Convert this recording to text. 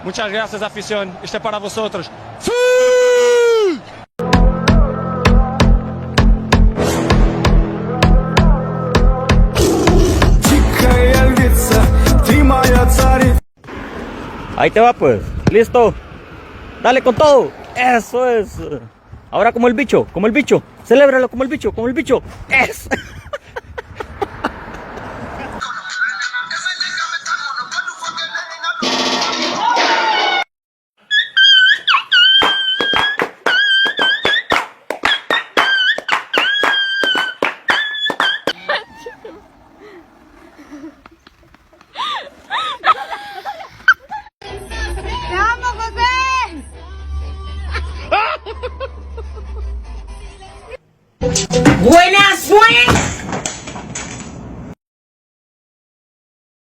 Muchas gracias, afición. Este es para vosotros. Ahí te va pues, listo. Dale con todo. Eso es. Ahora como el bicho, celébralo como el bicho, Eso.